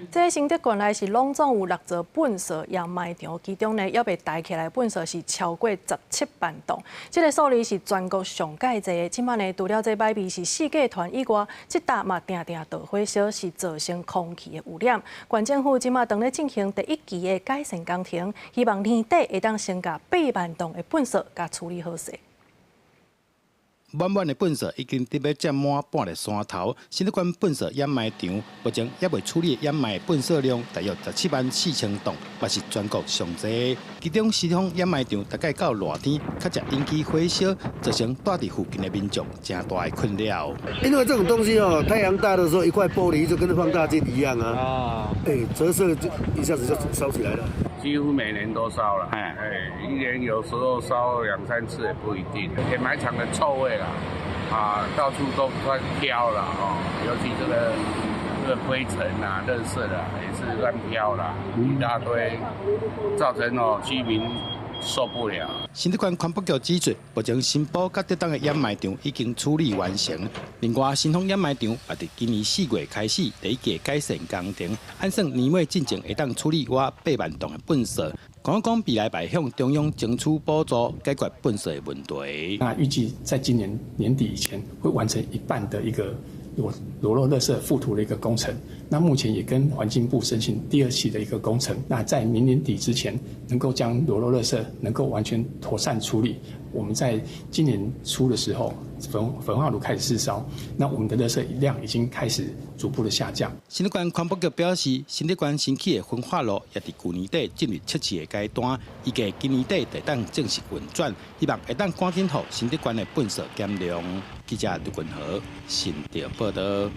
这新竹县内是拢总有6座粪扫掩埋场，其中呢要被抬起来的粪扫是超过17万吨，这个数字是全国上界侪的。即摆呢，除了这摆味是世界团以外，这搭嘛定定导火烧是造成空气的污染。县政府即摆正咧进行第1期的改善工程，希望年底会当升价8万吨的粪扫，甲处理好势。 满满的粪扫已经得要占满半个山头，新竹县粪扫掩埋场目前还未处理掩埋粪扫量大约17万4千吨，也是全国上济。其中西方掩埋场大概到热天，较才引起火烧，造成住伫附近的民众真大的困扰。因为这种东西哦，太阳大的时候，一块玻璃就跟放大镜一样啊，折射就一下子就烧起来了。 几乎每年都烧了，一年有时候烧2、3次也不一定。掩埋场的臭味啦，到处都乱飘了哦，尤其这个灰尘啊、垃圾啊，也是乱飘啦，一大堆，造成居民受不了。新竹县环保局指出，目前新埔甲竹东的掩埋场已经处理完成。另外，新丰掩埋场也伫今年4月开始第1期改善工程，按算年尾进前会当处理约8万吨的粪扫。讲未来会向中央争取补助，解决粪扫的问题。那预计在今年年底以前会完成一半的一个裸露垃圾覆土的一个工程。那目前也跟环境部申請第2期的一个工程。那在明年底之前，能够将裸露垃圾能够完全妥善处理。我们在今年初的时候，焚化炉开始试烧，那我们的垃圾量已经开始逐步的下降。新竹县环保局表示，新竹县新起的焚化炉也伫去年底进入测试的阶段，预计今年底会当正式运转，希望会当赶紧让新竹县的粪扫减量。记者杜君豪，新竹报道。